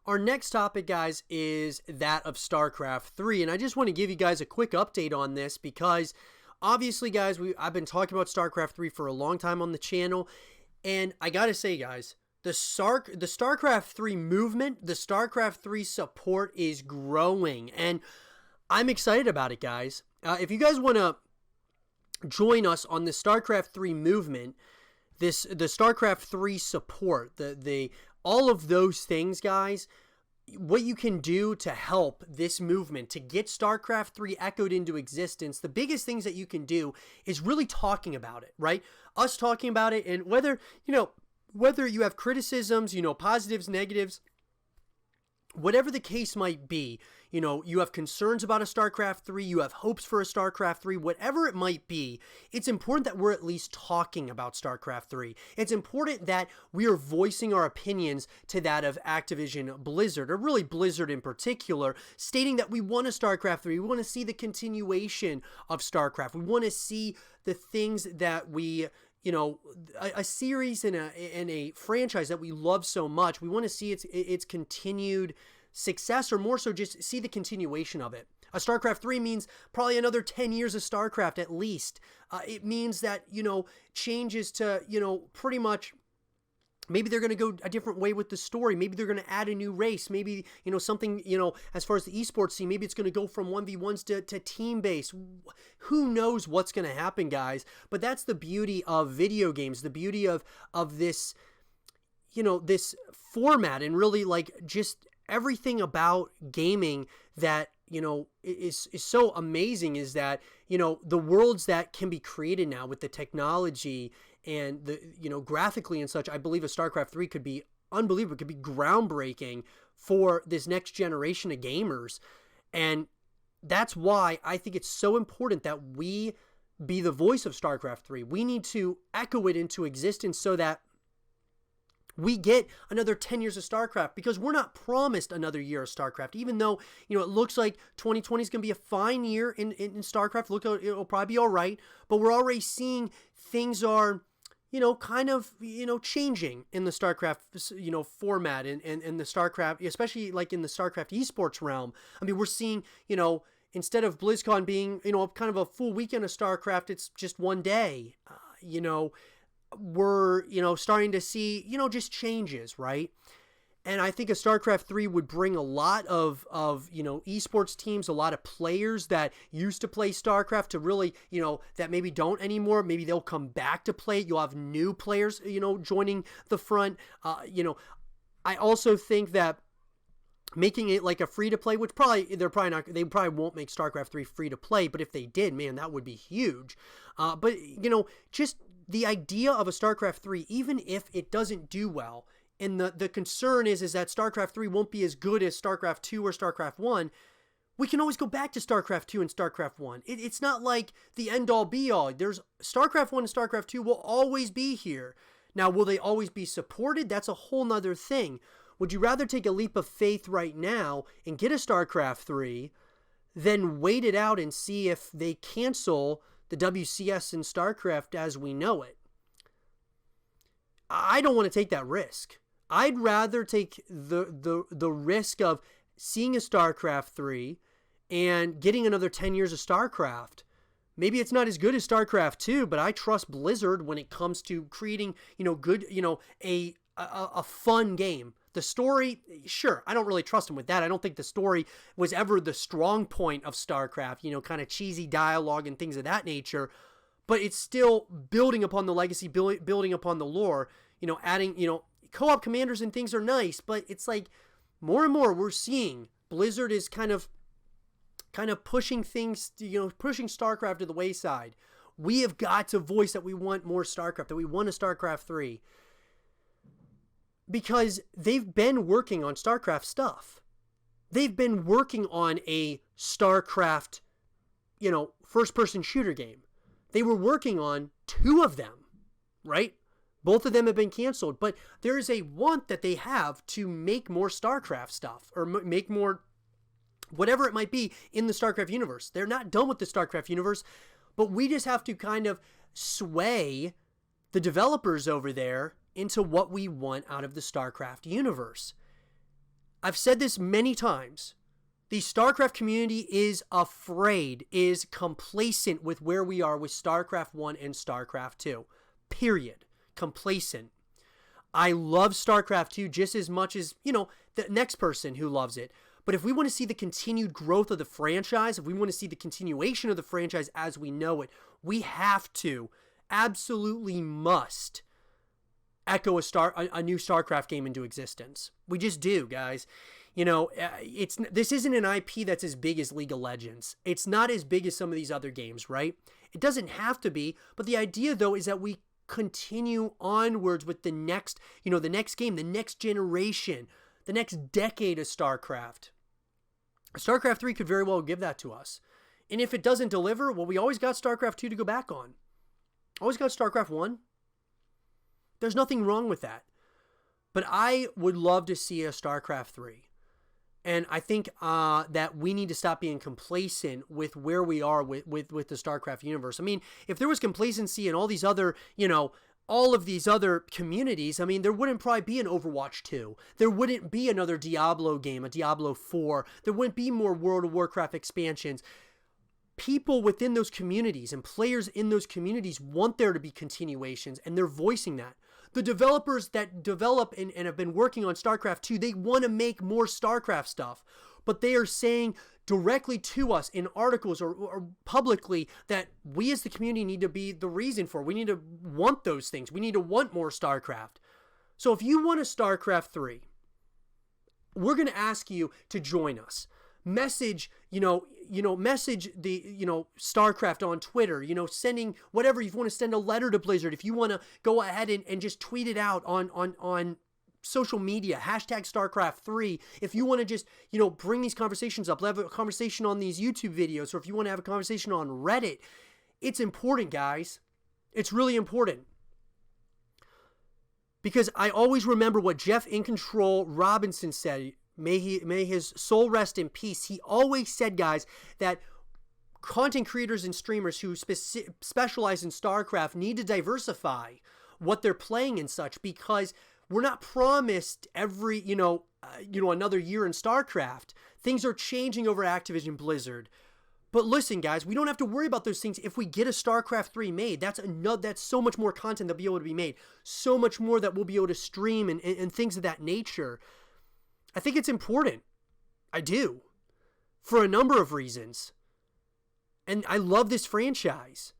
Our next topic, guys, is that of StarCraft 3, and I just want to give you guys a quick update on this because obviously, guys, I've been talking about StarCraft 3 for a long time on the channel, and I gotta say, guys, the StarCraft 3 movement, the StarCraft 3 support is growing, and I'm excited about it, guys. If you guys want to join us on the StarCraft 3 movement, the StarCraft 3 support, the all of those things, guys, what you can do to help this movement, to get StarCraft 3 echoed into existence, the biggest things that you can do is really talking about it, right? Us talking about it, and whether you have criticisms, positives, negatives, whatever the case might be, you have concerns about a StarCraft 3, you have hopes for a StarCraft 3, whatever it might be, it's important that we're at least talking about StarCraft 3. It's important that we are voicing our opinions to that of Activision Blizzard, or really Blizzard in particular, stating that we want a StarCraft 3, we want to see the continuation of StarCraft, we want to see the things that we a series and a franchise that we love so much. We want to see its continued success, or more so just see the continuation of it. A StarCraft 3 means probably another 10 years of StarCraft at least. It means that, changes to, pretty much, maybe they're going to go a different way with the story. Maybe they're going to add a new race. Maybe, something, as far as the esports scene, maybe it's going to go from 1v1s to team-based. Who knows what's going to happen, guys? But that's the beauty of video games, the beauty of this, this format, and really just everything about gaming that, is so amazing is that, the worlds that can be created now with the technology and the, graphically and such. I believe a StarCraft 3 could be unbelievable. It could be groundbreaking for this next generation of gamers. And that's why I think it's so important that we be the voice of StarCraft 3. We need to echo it into existence so that we get another 10 years of StarCraft, because we're not promised another year of StarCraft, even though, it looks like 2020 is going to be a fine year in StarCraft. Look, it'll probably be all right, but we're already seeing things are, kind of, changing in the StarCraft, format and the StarCraft, especially like in the StarCraft esports realm. I mean, we're seeing, instead of BlizzCon being, kind of a full weekend of StarCraft, it's just one day, we're, starting to see, just changes, right? And I think a StarCraft 3 would bring a lot of esports teams, a lot of players that used to play StarCraft to really, that maybe don't anymore. Maybe they'll come back to play it. You'll have new players, joining the front. I also think that making it like a free-to-play, which they probably won't make StarCraft 3 free-to-play, but if they did, man, that would be huge. But, just the idea of a StarCraft 3, even if it doesn't do well, and the concern is that StarCraft 3 won't be as good as StarCraft 2 or StarCraft 1, we can always go back to StarCraft 2 and StarCraft 1. It's not like the end-all be-all. There's StarCraft 1 and StarCraft 2 will always be here. Now, will they always be supported? That's a whole nother thing. Would you rather take a leap of faith right now and get a StarCraft 3 than wait it out and see if they cancel the WCS and StarCraft as we know it? I don't want to take that risk. I'd rather take the risk of seeing a StarCraft 3 and getting another 10 years of StarCraft. Maybe it's not as good as StarCraft 2, but I trust Blizzard when it comes to creating, good, a fun game. The story, sure, I don't really trust him with that. I don't think the story was ever the strong point of StarCraft, kind of cheesy dialogue and things of that nature. But it's still building upon the legacy, building upon the lore, adding, co-op commanders and things are nice, but it's like more and more we're seeing Blizzard is kind of pushing things, pushing StarCraft to the wayside. We have got to voice that we want more StarCraft, that we want a StarCraft 3. Because they've been working on StarCraft stuff. They've been working on a StarCraft, first-person shooter game. They were working on 2 of them, right? Both of them have been canceled, but there is a want that they have to make more StarCraft stuff, or make more, whatever it might be, in the StarCraft universe. They're not done with the StarCraft universe, but we just have to kind of sway the developers over there into what we want out of the StarCraft universe. I've said this many times. The StarCraft community is afraid, is complacent with where we are with StarCraft 1 and StarCraft 2. Period. Complacent. I love StarCraft 2 just as much as, the next person who loves it. But if we want to see the continued growth of the franchise, if we want to see the continuation of the franchise as we know it, we have to, absolutely must, echo a new StarCraft game into existence. We just do, guys. This isn't an IP that's as big as League of Legends. It's not as big as some of these other games, right? It doesn't have to be, but the idea, though, is that we continue onwards with the next game, the next generation, the next decade of StarCraft. StarCraft 3 could very well give that to us. And if it doesn't deliver, well, we always got StarCraft 2 to go back on. Always got StarCraft 1. There's nothing wrong with that. But I would love to see a StarCraft 3. And I think that we need to stop being complacent with where we are with the StarCraft universe. I mean, if there was complacency in all these other, all of these other communities, I mean, there wouldn't probably be an Overwatch 2. There wouldn't be another Diablo game, a Diablo 4. There wouldn't be more World of Warcraft expansions. People within those communities and players in those communities want there to be continuations, and they're voicing that. The developers that develop and have been working on StarCraft 2, they want to make more StarCraft stuff, but they are saying directly to us in articles or publicly that we as the community need to be the reason for. We need to want those things. We need to want more StarCraft. So if you want a StarCraft 3, we're going to ask you to join us. Message, message the, StarCraft on Twitter, sending whatever. If you want to send a letter to Blizzard, if you want to go ahead and just tweet it out on social media, hashtag StarCraft 3. If you want to just, bring these conversations up, have a conversation on these YouTube videos, or if you want to have a conversation on Reddit, it's important, guys. It's really important. Because I always remember what Jeff In Control Robinson said. May his soul rest in peace. He always said, guys, that content creators and streamers who specialize in StarCraft need to diversify what they're playing and such, because we're not promised every, another year in StarCraft. Things are changing over Activision Blizzard. But listen, guys, we don't have to worry about those things if we get a StarCraft 3 made. That's so much more content that'll be able to be made. So much more that we'll be able to stream and things of that nature. I think it's important. I do. For a number of reasons. And I love this franchise.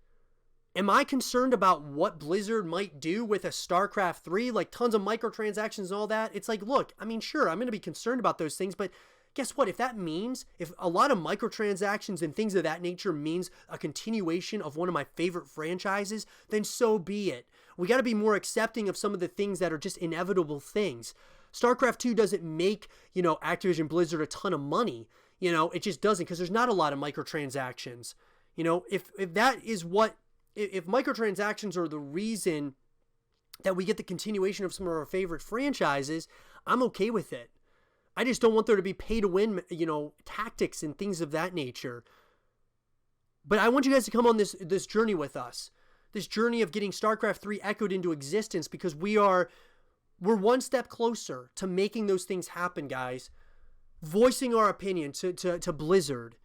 Am I concerned about what Blizzard might do with a StarCraft 3? Like tons of microtransactions and all that? It's like, look, I mean, sure, I'm going to be concerned about those things, but guess what? If a lot of microtransactions and things of that nature means a continuation of one of my favorite franchises, then so be it. We got to be more accepting of some of the things that are just inevitable things. StarCraft 2 doesn't make, Activision Blizzard a ton of money. It just doesn't, because there's not a lot of microtransactions. If microtransactions are the reason that we get the continuation of some of our favorite franchises, I'm okay with it. I just don't want there to be pay to win, tactics and things of that nature. But I want you guys to come on this journey with us. This journey of getting StarCraft 3 echoed into existence, because we're one step closer to making those things happen, guys. Voicing our opinion to Blizzard,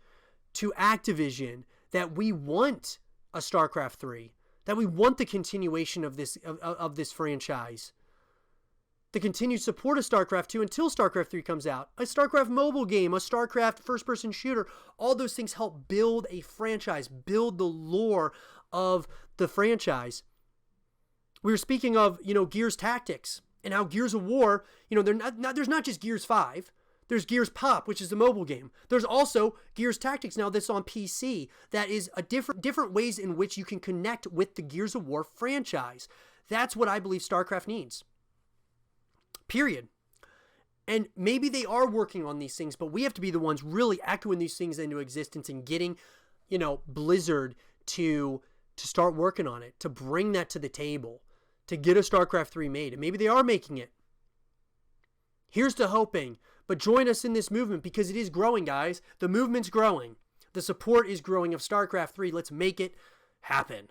to Activision, that we want a StarCraft 3, that we want the continuation of this franchise, the continued support of StarCraft 2 until StarCraft 3 comes out, a StarCraft mobile game, a StarCraft first-person shooter. All those things help build a franchise, build the lore of the franchise. We were speaking of, Gears Tactics. And how Gears of War, there's not just Gears 5. There's Gears Pop, which is the mobile game. There's also Gears Tactics now that's on PC. That is a different ways in which you can connect with the Gears of War franchise. That's what I believe StarCraft needs. Period. And maybe they are working on these things, but we have to be the ones really echoing these things into existence and getting, Blizzard to start working on it, to bring that to the table, to get a StarCraft 3 made. And maybe they are making it. Here's to hoping. But join us in this movement, because it is growing, guys. The movement's growing. The support is growing of StarCraft 3. Let's make it happen.